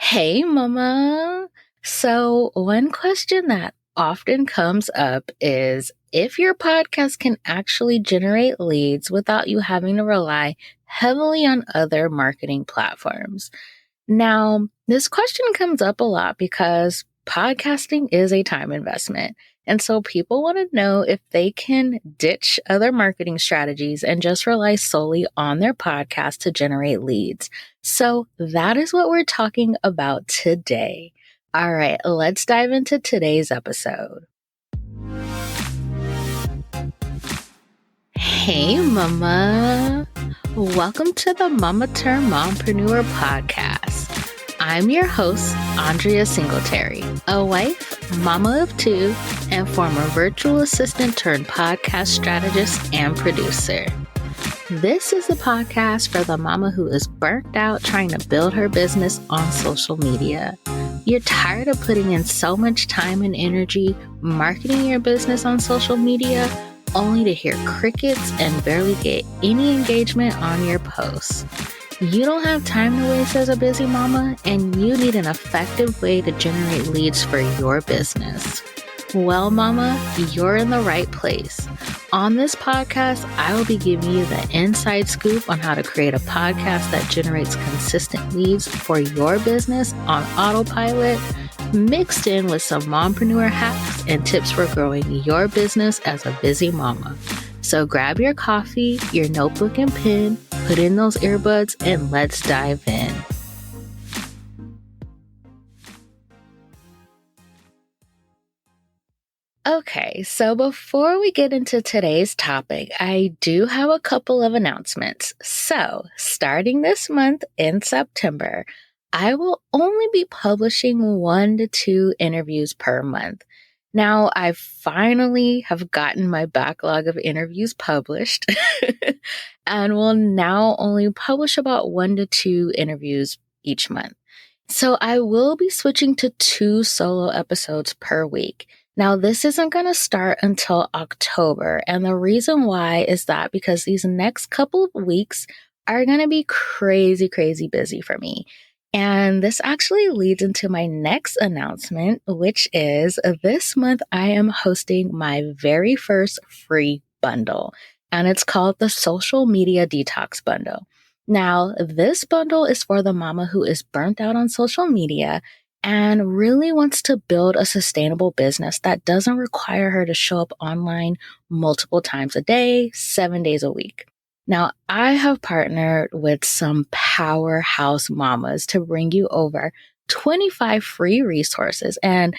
Hey, Mama. So, one question that often comes up is if your podcast can actually generate leads without you having to rely heavily on other marketing platforms. Now, this question comes up a lot because podcasting is a time investment. And so people want to know if they can ditch other marketing strategies and just rely solely on their podcast to generate leads. So that is what we're talking about today. All right, let's dive into today's episode. Hey, Mama. Welcome to the Mama Turned Mompreneur podcast. I'm your host, Andrea Singletary, a wife, mama of two, and former virtual assistant turned podcast strategist and producer. This is the podcast for the mama who is burnt out trying to build her business on social media. You're tired of putting in so much time and energy marketing your business on social media, only to hear crickets and barely get any engagement on your posts. You don't have time to waste as a busy mama, and you need an effective way to generate leads for your business. Well, Mama, you're in the right place. On this podcast, I will be giving you the inside scoop on how to create a podcast that generates consistent leads for your business on autopilot, mixed in with some mompreneur hacks and tips for growing your business as a busy mama. So grab your coffee, your notebook and pen, put in those earbuds, and let's dive in. Okay, so before we get into today's topic, I do have a couple of announcements. So, starting this month in September, I will only be publishing 1 to 2 interviews per month. Now, I finally have gotten my backlog of interviews published and will now only publish about 1 to 2 interviews each month. So I will be switching to 2 solo episodes per week. Now, this isn't going to start until October. And the reason why is that because these next couple of weeks are going to be crazy busy for me. And this actually leads into my next announcement, which is this month I am hosting my very first free bundle, and it's called the Social Media Detox Bundle. Now, this bundle is for the mama who is burnt out on social media and really wants to build a sustainable business that doesn't require her to show up online multiple times a day, 7 days a week. Now, I have partnered with some powerhouse mamas to bring you over 25 free resources, and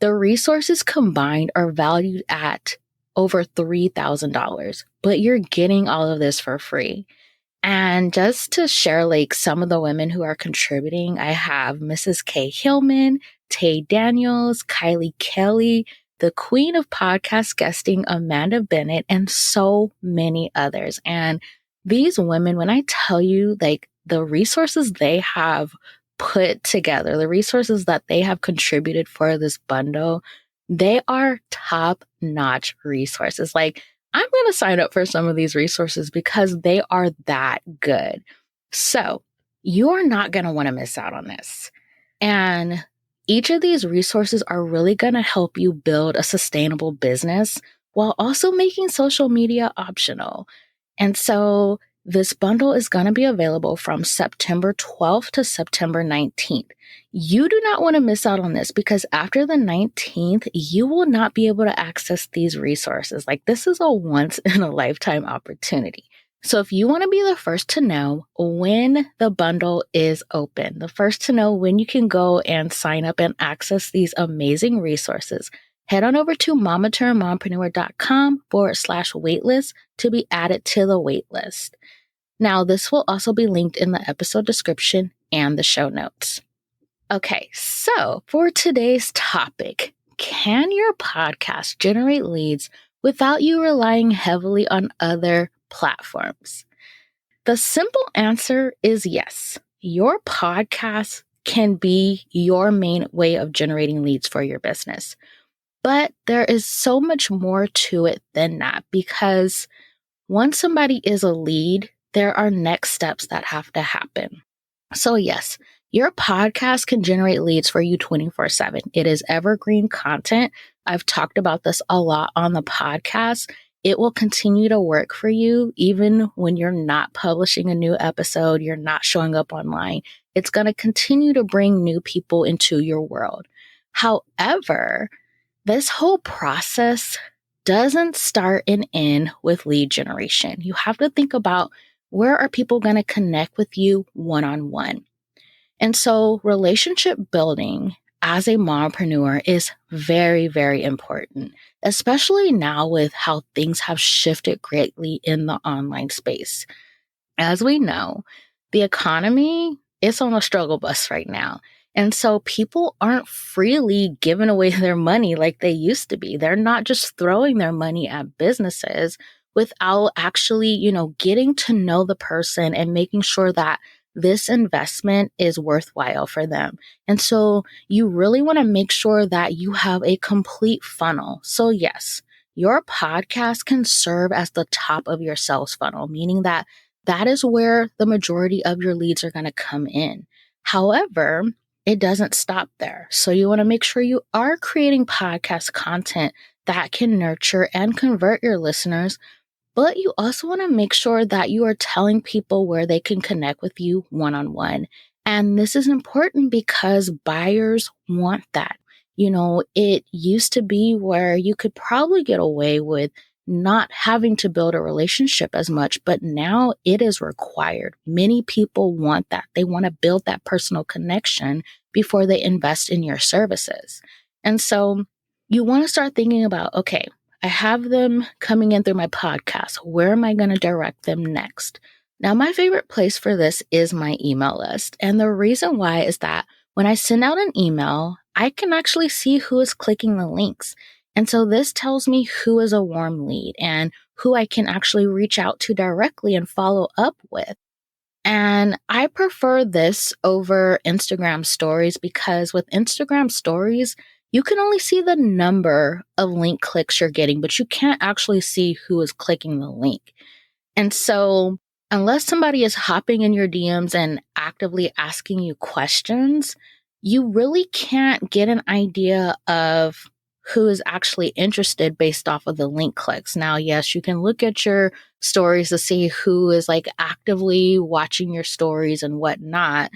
the resources combined are valued at over $3,000, but you're getting all of this for free. And just to share some of the women who are contributing, I have Mrs. Kay Hillman, Tay Daniels, Kylie Kelly, the queen of podcast guesting, Amanda Bennett, and so many others. And these women, when I tell you the resources they have put together, the resources that they have contributed for this bundle, they are top-notch resources. I'm going to sign up for some of these resources because they are that good. So you are not going to want to miss out on this. And each of these resources are really going to help you build a sustainable business while also making social media optional. And so this bundle is going to be available from September 12th to September 19th. You do not want to miss out on this because after the 19th, you will not be able to access these resources. This is a once in a lifetime opportunity. So if you want to be the first to know when the bundle is open, the first to know when you can go and sign up and access these amazing resources, head on over to mamaturnedmompreneur.com/waitlist to be added to the waitlist. Now, this will also be linked in the episode description and the show notes. Okay, so for today's topic, can your podcast generate leads without you relying heavily on other platforms? The simple answer is yes. Your podcast can be your main way of generating leads for your business. But there is so much more to it than that, because once somebody is a lead, there are next steps that have to happen. So yes, Your podcast can generate leads for you 24/7. It is evergreen content. I've talked about this a lot on the podcast. It will continue to work for you even when you're not publishing a new episode, you're not showing up online. It's going to continue to bring new people into your world. However, this whole process doesn't start and end with lead generation. You have to think about, where are people going to connect with you one-on-one? And so relationship building as a mompreneur is very, very important, especially now with how things have shifted greatly in the online space. As we know, the economy is on a struggle bus right now. And so people aren't freely giving away their money like they used to be. They're not just throwing their money at businesses without actually, getting to know the person and making sure that this investment is worthwhile for them. And so you really want to make sure that you have a complete funnel. So yes, your podcast can serve as the top of your sales funnel, meaning that is where the majority of your leads are going to come in. However, it doesn't stop there. So you want to make sure you are creating podcast content that can nurture and convert your listeners, but you also want to make sure that you are telling people where they can connect with you one-on-one. And this is important because buyers want that. It used to be where you could probably get away with not having to build a relationship as much, but now it is required. Many people want that. They want to build that personal connection before they invest in your services. And so you want to start thinking about, okay, I have them coming in through my podcast. Where am I going to direct them next? Now, my favorite place for this is my email list. And the reason why is that when I send out an email, I can actually see who is clicking the links. And so this tells me who is a warm lead and who I can actually reach out to directly and follow up with. And I prefer this over Instagram stories because with Instagram stories, you can only see the number of link clicks you're getting, but you can't actually see who is clicking the link. And so unless somebody is hopping in your DMs and actively asking you questions, you really can't get an idea of who is actually interested based off of the link clicks. Now, yes, you can look at your stories to see who is actively watching your stories and whatnot,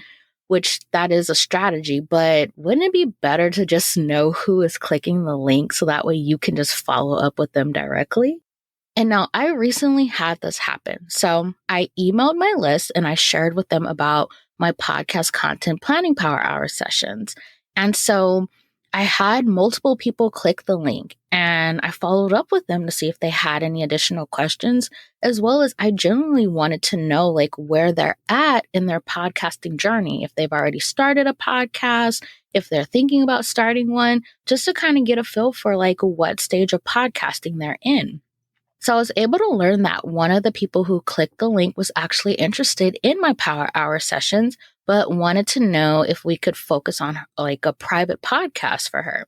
which that is a strategy, but wouldn't it be better to just know who is clicking the link so that way you can just follow up with them directly? And now I recently had this happen. So I emailed my list and I shared with them about my podcast content planning power hour sessions. And so I had multiple people click the link and I followed up with them to see if they had any additional questions, as well as I genuinely wanted to know where they're at in their podcasting journey, if they've already started a podcast, if they're thinking about starting one, just to kind of get a feel for what stage of podcasting they're in. So I was able to learn that one of the people who clicked the link was actually interested in my power hour sessions, but wanted to know if we could focus on a private podcast for her.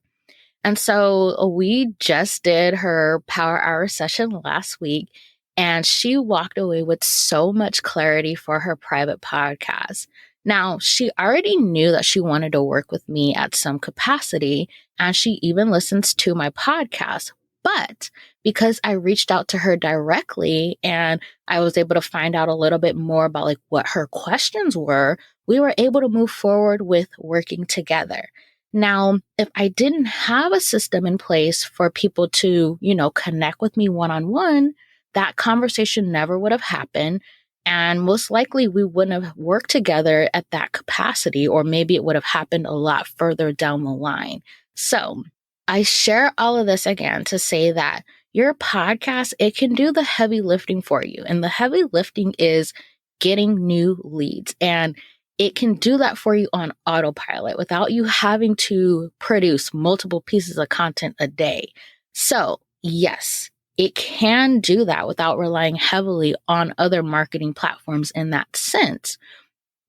And so we just did her power hour session last week, and she walked away with so much clarity for her private podcast. Now, she already knew that she wanted to work with me at some capacity, and she even listens to my podcast. But because I reached out to her directly and I was able to find out a little bit more about what her questions were, we were able to move forward with working together. Now, if I didn't have a system in place for people to, connect with me one-on-one, that conversation never would have happened. And most likely we wouldn't have worked together at that capacity, or maybe it would have happened a lot further down the line. So I share all of this again to say that your podcast, it can do the heavy lifting for you. And the heavy lifting is getting new leads. And it can do that for you on autopilot without you having to produce multiple pieces of content a day. So yes, it can do that without relying heavily on other marketing platforms in that sense.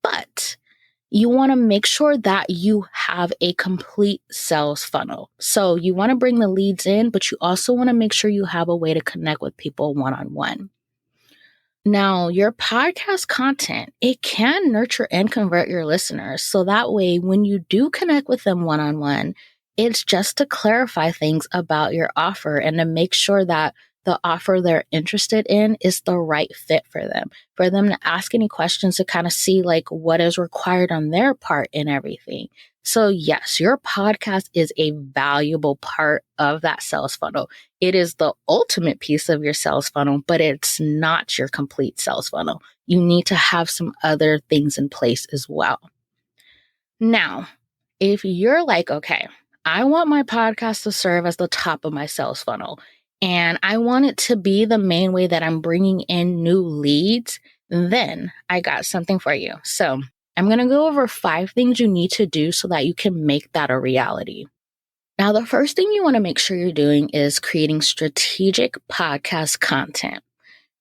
But you want to make sure that you have a complete sales funnel. So you want to bring the leads in, but you also want to make sure you have a way to connect with people one-on-one. Now, your podcast content, it can nurture and convert your listeners. So that way, when you do connect with them one-on-one, it's just to clarify things about your offer and to make sure that the offer they're interested in is the right fit for them to ask any questions to kind of see like what is required on their part and everything. So yes, your podcast is a valuable part of that sales funnel. It is the ultimate piece of your sales funnel, but it's not your complete sales funnel. You need to have some other things in place as well. Now, if you're like, okay, I want my podcast to serve as the top of my sales funnel, and I want it to be the main way that I'm bringing in new leads, then I got something for you. So I'm going to go over 5 things you need to do so that you can make that a reality. Now, the first thing you want to make sure you're doing is creating strategic podcast content.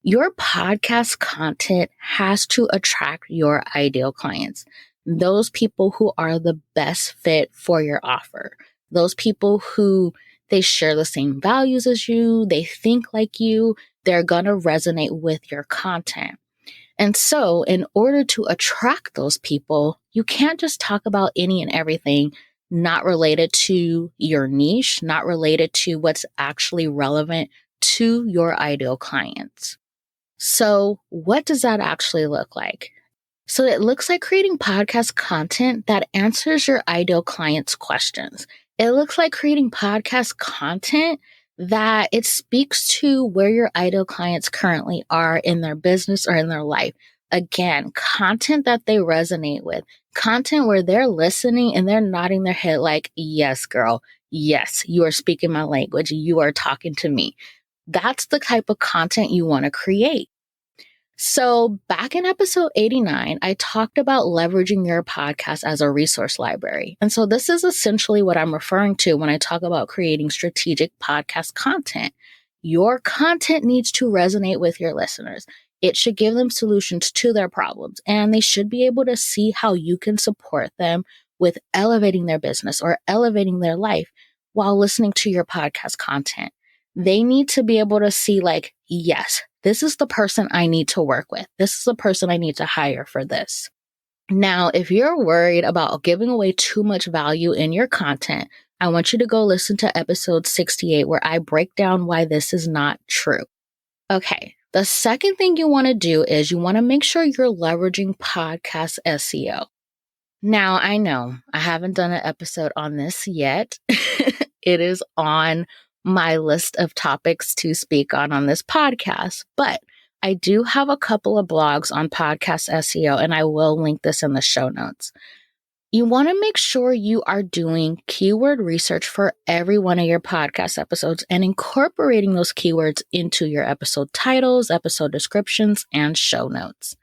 Your podcast content has to attract your ideal clients, those people who are the best fit for your offer, those people who they share the same values as you, they think like you, they're going to resonate with your content. And so in order to attract those people, you can't just talk about any and everything not related to your niche, not related to what's actually relevant to your ideal clients. So what does that actually look like? So it looks like creating podcast content that answers your ideal clients' questions. It looks like creating podcast content that it speaks to where your ideal clients currently are in their business or in their life. Again, content that they resonate with, content where they're listening and they're nodding their head like, yes, girl, yes, you are speaking my language. You are talking to me. That's the type of content you want to create. So back in episode 89, I talked about leveraging your podcast as a resource library. And so this is essentially what I'm referring to when I talk about creating strategic podcast content. Your content needs to resonate with your listeners. It should give them solutions to their problems, and they should be able to see how you can support them with elevating their business or elevating their life while listening to your podcast content. They need to be able to see like, yes, this is the person I need to work with. This is the person I need to hire for this. Now, if you're worried about giving away too much value in your content, I want you to go listen to episode 68 where I break down why this is not true. Okay. The second thing you want to do is you want to make sure you're leveraging podcast SEO. Now, I know I haven't done an episode on this yet. It is on my list of topics to speak on this podcast, but I do have a couple of blogs on podcast SEO, and I will link this in the show notes. You want to make sure you are doing keyword research for every one of your podcast episodes and incorporating those keywords into your episode titles, episode descriptions, and show notes.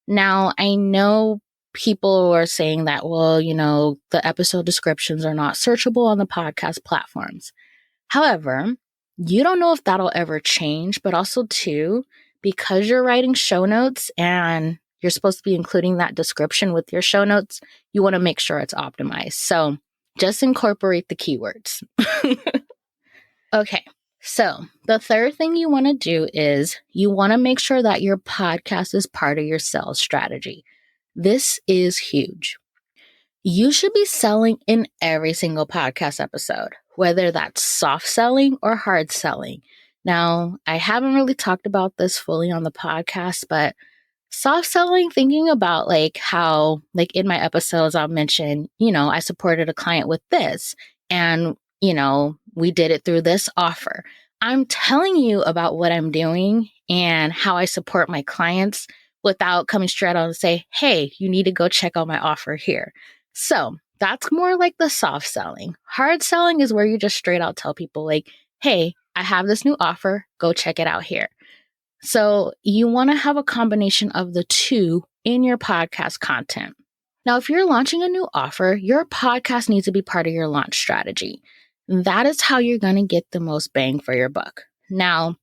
Now, I know people are saying that, well, the episode descriptions are not searchable on the podcast platforms. However, you don't know if that'll ever change, but also too, because you're writing show notes and you're supposed to be including that description with your show notes, you want to make sure it's optimized. So just incorporate the keywords. Okay. So the third thing you want to do is you want to make sure that your podcast is part of your sales strategy. This is huge. You should be selling in every single podcast episode, whether that's soft selling or hard selling. Now, I haven't really talked about this fully on the podcast, but soft selling, thinking about how in my episodes, I'll mention, I supported a client with this and, we did it through this offer. I'm telling you about what I'm doing and how I support my clients without coming straight on and say, hey, you need to go check out my offer here. So that's more like the soft selling. Hard selling is where you just straight out tell people hey, I have this new offer, go check it out here. So you want to have a combination of the two in your podcast content. Now, if you're launching a new offer, your podcast needs to be part of your launch strategy. That is how you're going to get the most bang for your buck. Now,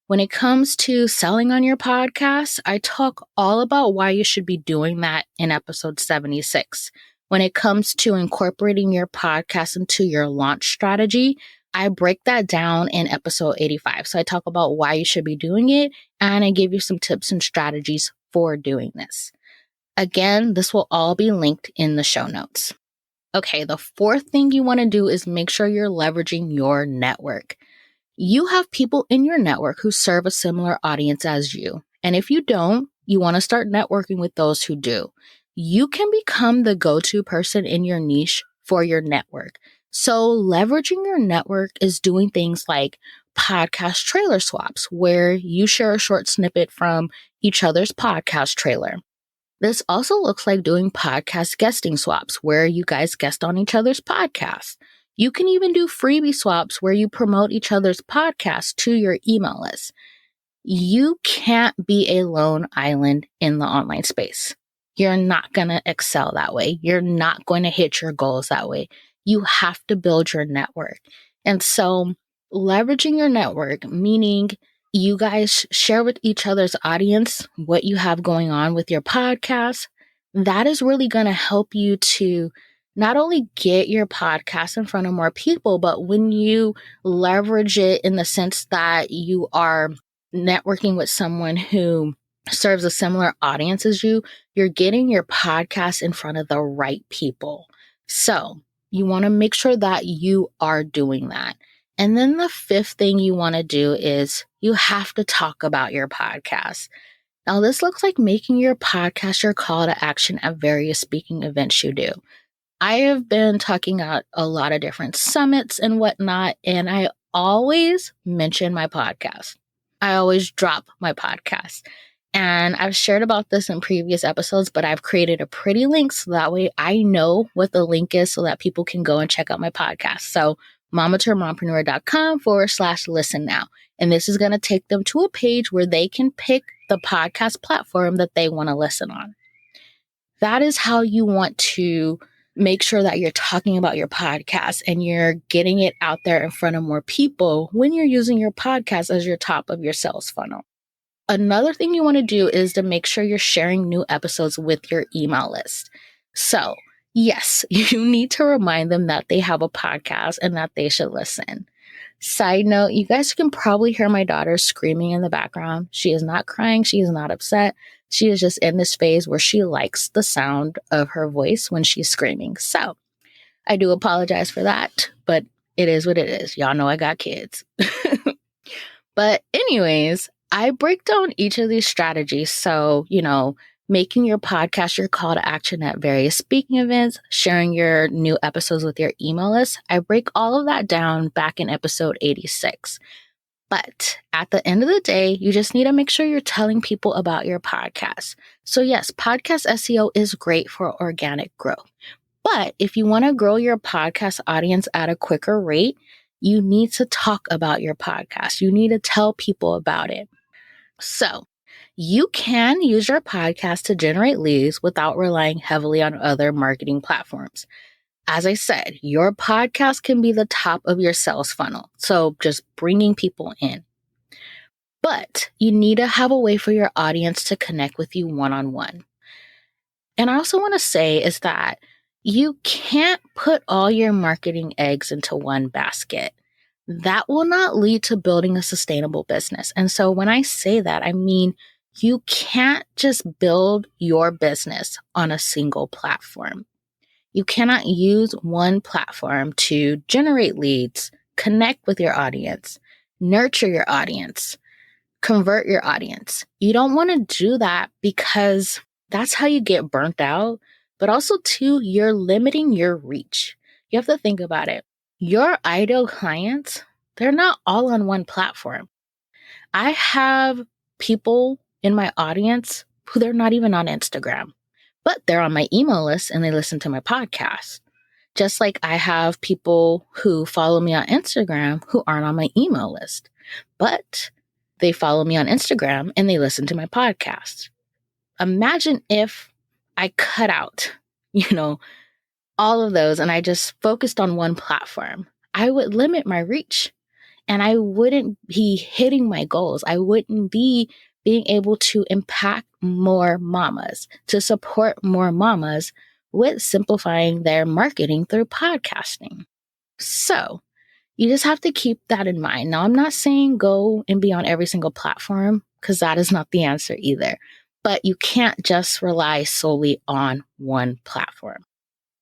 when it comes to selling on your podcast, I talk all about why you should be doing that in episode 76. When it comes to incorporating your podcast into your launch strategy, I break that down in episode 85. So I talk about why you should be doing it, and I give you some tips and strategies for doing this. Again, this will all be linked in the show notes. Okay, the fourth thing you want to do is make sure you're leveraging your network. You have people in your network who serve a similar audience as you. And if you don't, you want to start networking with those who do. You can become the go-to person in your niche for your network. So leveraging your network is doing things like podcast trailer swaps, where you share a short snippet from each other's podcast trailer. This also looks like doing podcast guesting swaps, where you guys guest on each other's podcasts. You can even do freebie swaps where you promote each other's podcasts to your email list. You can't be a lone island in the online space. You're not going to excel that way. You're not going to hit your goals that way. You have to build your network. And so leveraging your network, meaning you guys share with each other's audience what you have going on with your podcast, that is really going to help you to not only get your podcast in front of more people, but when you leverage it in the sense that you are networking with someone who serves a similar audience as you, you're getting your podcast in front of the right people. So you want to make sure that you are doing that. And then the fifth thing you want to do is you have to talk about your podcast. Now, this looks like making your podcast your call to action at various speaking events you do. I have been talking at a lot of different summits and whatnot, and I always mention my podcast. I always drop my podcast. And I've shared about this in previous episodes, but I've created a pretty link so that way I know what the link is so that people can go and check out my podcast. So mamaturnedmompreneur.com/listen now. And this is going to take them to a page where they can pick the podcast platform that they want to listen on. That is how you want to make sure that you're talking about your podcast and you're getting it out there in front of more people when you're using your podcast as your top of your sales funnel. Another thing you want to do is to make sure you're sharing new episodes with your email list. So, yes, you need to remind them that they have a podcast and that they should listen. Side note, you guys can probably hear my daughter screaming in the background. She is not crying. She is not upset. She is just in this phase where she likes the sound of her voice when she's screaming. So I do apologize for that, but it is what it is. Y'all know I got kids. But anyways, I break down each of these strategies. So, making your podcast your call to action at various speaking events, sharing your new episodes with your email list. I break all of that down back in episode 86. But at the end of the day, you just need to make sure you're telling people about your podcast. So yes, podcast SEO is great for organic growth. But if you want to grow your podcast audience at a quicker rate, you need to talk about your podcast. You need to tell people about it. So you can use your podcast to generate leads without relying heavily on other marketing platforms. As I said, your podcast can be the top of your sales funnel. So just bringing people in. But you need to have a way for your audience to connect with you one-on-one. And I also want to say is that you can't put all your marketing eggs into one basket. That will not lead to building a sustainable business. And so when I say that, I mean, you can't just build your business on a single platform. You cannot use one platform to generate leads, connect with your audience, nurture your audience, convert your audience. You don't want to do that because that's how you get burnt out. But also, too, you're limiting your reach. You have to think about it. Your ideal clients, they're not all on one platform. I have people in my audience who they're not even on Instagram, but they're on my email list and they listen to my podcast. Just like I have people who follow me on Instagram who aren't on my email list, but they follow me on Instagram and they listen to my podcast. Imagine if I cut out, all of those and I just focused on one platform. I would limit my reach and I wouldn't be hitting my goals. I wouldn't be being able to impact more mamas, to support more mamas with simplifying their marketing through podcasting. So You just have to keep that in mind. Now, I'm not saying go and be on every single platform because that is not the answer either. But you can't just rely solely on one platform.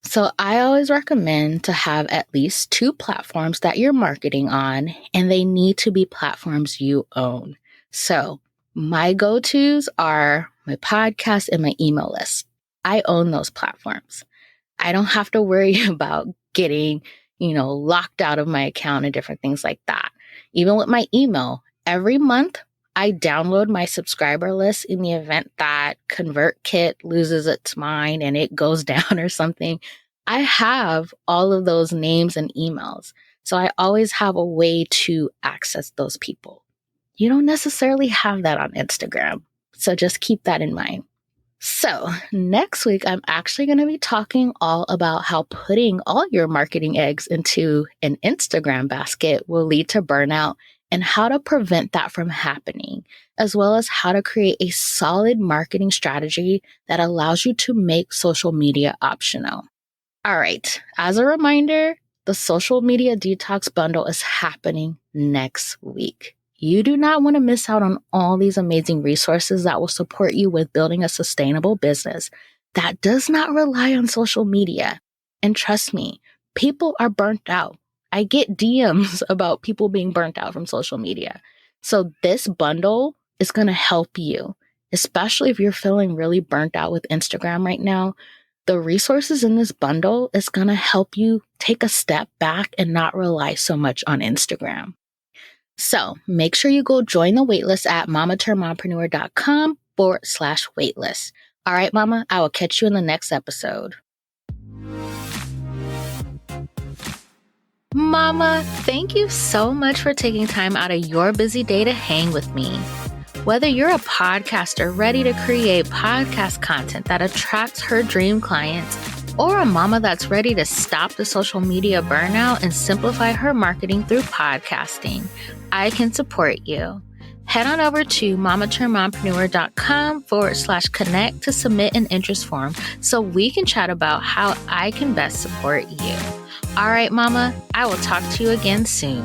So I always recommend to have at least 2 platforms that you're marketing on, and they need to be platforms you own. So my go-tos are my podcast and my email list. I own those platforms. I don't have to worry about getting, locked out of my account and different things like that. Even with my email, every month I download my subscriber list in the event that ConvertKit loses its mind and it goes down or something. I have all of those names and emails. So I always have a way to access those people. You don't necessarily have that on Instagram. So just keep that in mind. So next week, I'm actually going to be talking all about how putting all your marketing eggs into an Instagram basket will lead to burnout and how to prevent that from happening, as well as how to create a solid marketing strategy that allows you to make social media optional. All right. As a reminder, the social media detox bundle is happening next week. You do not want to miss out on all these amazing resources that will support you with building a sustainable business that does not rely on social media. And trust me, people are burnt out. I get DMs about people being burnt out from social media. So this bundle is going to help you, especially if you're feeling really burnt out with Instagram right now. The resources in this bundle is going to help you take a step back and not rely so much on Instagram. So make sure you go join the waitlist at mamaturnedmompreneur.com/waitlist. All right, Mama, I will catch you in the next episode. Mama, thank you so much for taking time out of your busy day to hang with me. Whether you're a podcaster ready to create podcast content that attracts her dream clients, or a mama that's ready to stop the social media burnout and simplify her marketing through podcasting, I can support you. Head on over to mamaturnedmompreneur.com/connect to submit an interest form so we can chat about how I can best support you. All right, Mama, I will talk to you again soon.